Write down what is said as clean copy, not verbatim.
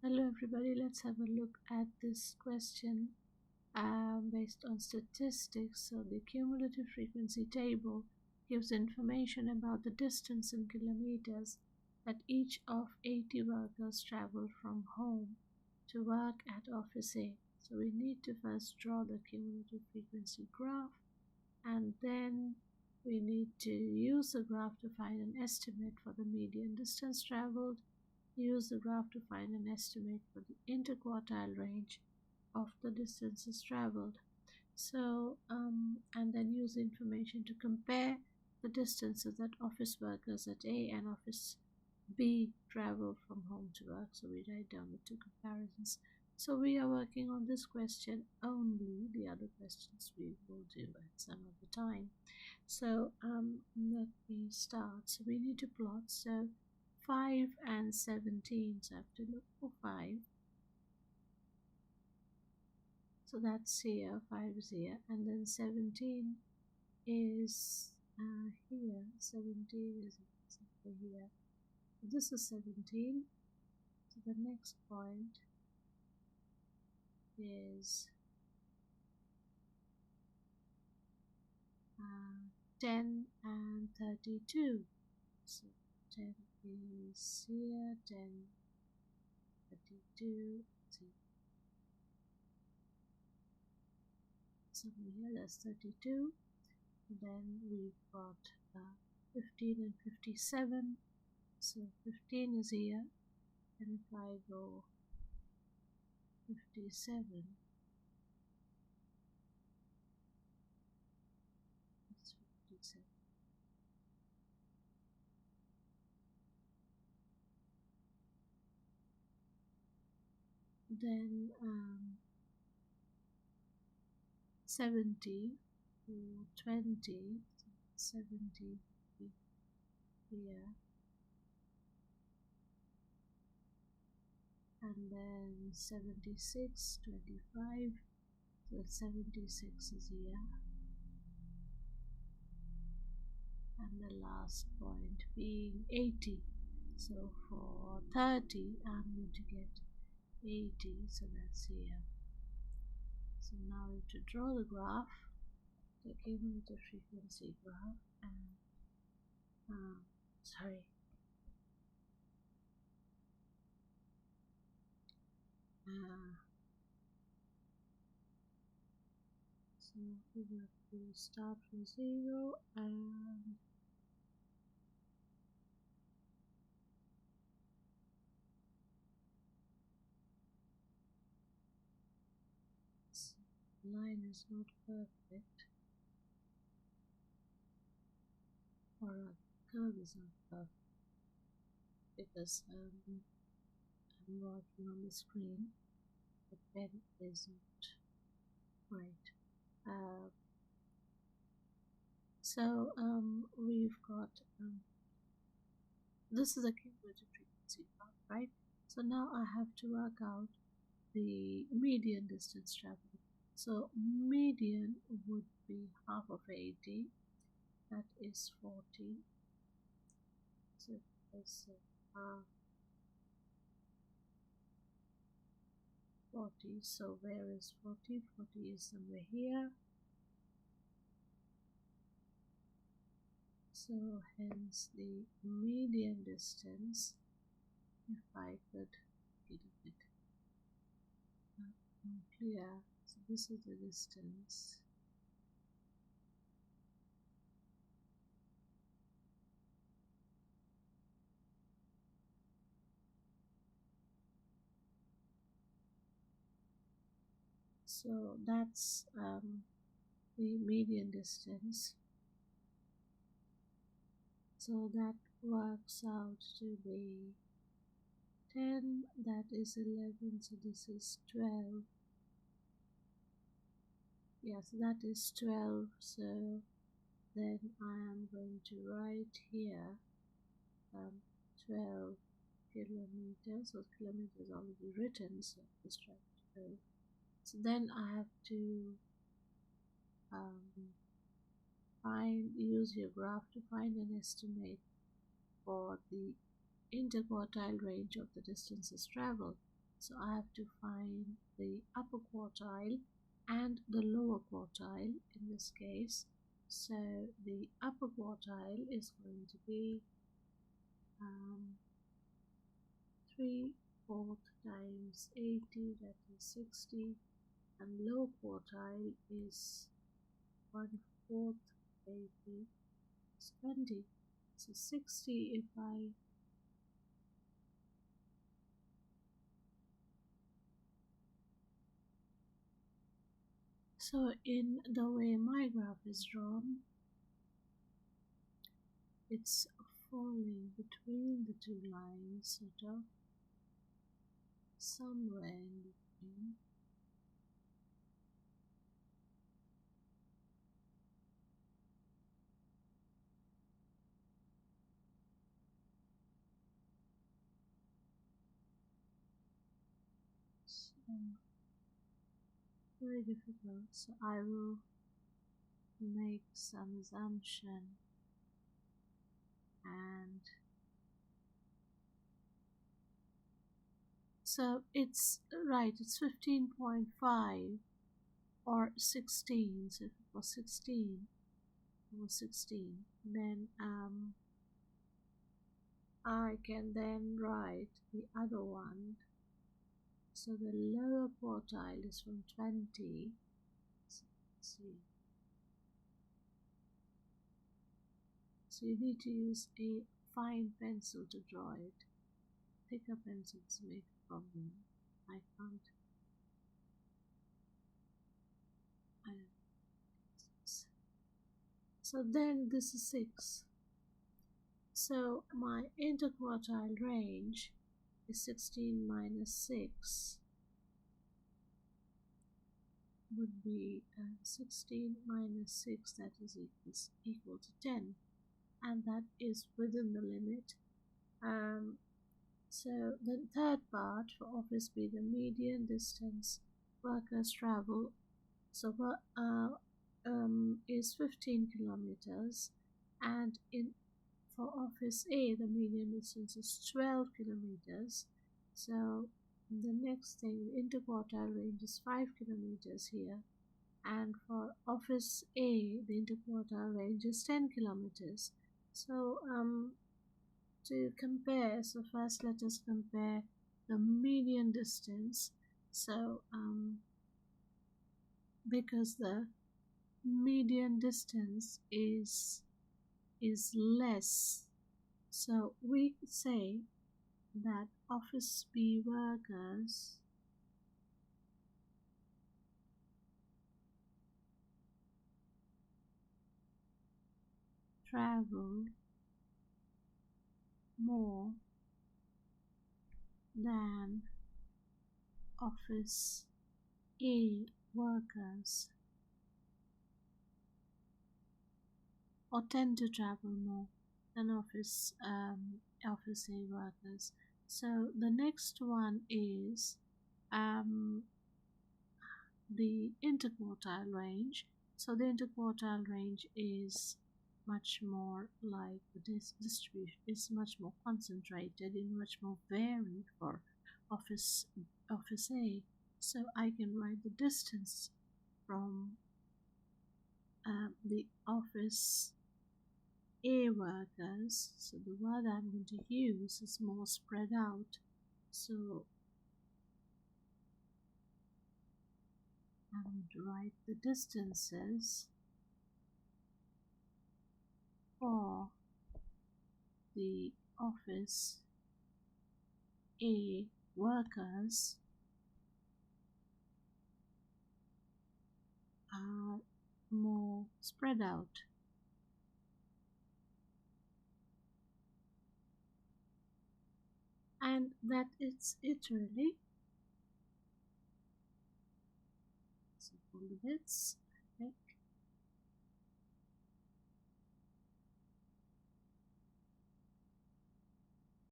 Hello everybody, let's have a look at this question based on statistics. So the cumulative frequency table gives information about the distance in kilometers that each of 80 workers travel from home to work at office A. So we need to first draw the cumulative frequency graph, and then we need to use the graph to find an estimate for the median distance traveled, use the graph to find an estimate for the interquartile range of the distances traveled. So, and then use the information to compare the distances that office workers at A and office B travel from home to work. So we write down the two comparisons. So we are working on this question only. The other questions we will do at some other time. So let me start. So we need to plot. So 5 and 17. So I have to look for 5. So that's here, 5 is here, and then 17 is here. 17 is over here. This is 17. So the next point is 10 and 32. So 10 is here, 10, 32. So here that's 32. Then we've got 15 and 57. So 15 is here, and if I go 57, it's 57. Then 70 to 20, 70 here, and then 76, 25, so 76 is here, and the last point being 80. So for 30 I'm going to get 80, so that's here. So now we have to draw the graph, the cumulative frequency graph, and so we have to start from 0 and the line is not perfect, or the curve is not perfect because I'm working on the screen. The pen is not right. So we've got this is a cumulative frequency graph, right? So now I have to work out the median distance traveled. So median would be half of 80, that is 40. So it's 40. So where is 40? 40 is somewhere here. So hence the median distance, if I could get a bit clear, so this is the distance. So that's the median distance. So that works out to be 10, that is 11, so this is 12. Yes, that is 12. So then I am going to write here 12 kilometers. So kilometers already written, so just write 12. So then I have to use your graph to find an estimate for the interquartile range of the distances traveled. So I have to find the upper quartile and the lower quartile in this case. So the upper quartile is going to be 3/4 times 80, that is 60, and low quartile is 1/4 80 is 20. So 60 if I so in the way my graph is drawn, it's falling between the two lines, sort of somewhere in between. So very difficult. So I will make some assumption and so it's right, it's 15.5 or 16. So if it was 16, then I can then write the other one. So the lower quartile is from 20. So let's see. So you need to use a fine pencil to draw it. Thicker pencils make a problem. I can't. So then this is 6. So my interquartile range is 16 minus 6 would be 16 minus 6, that is equal to 10, and that is within the limit. So the third part for office B, the median distance workers travel, so is 15 kilometers, and for office A the median distance is 12 kilometers. So the next thing, the interquartile range is 5 kilometers here, and for office A the interquartile range is 10 kilometers. So to compare, so first let us compare the median distance. So because the median distance is less, so we say that office B workers travel more than office A workers, or tend to travel more than office A workers. So the next one is the interquartile range. So the interquartile range is much more like this distribution is much more concentrated and much more varied for office A. So I can write the distance from the office A workers. So the word I'm going to use is more spread out. So I'm going to write the distances for the office A workers are more spread out. And that is it really. So all the bits. Okay.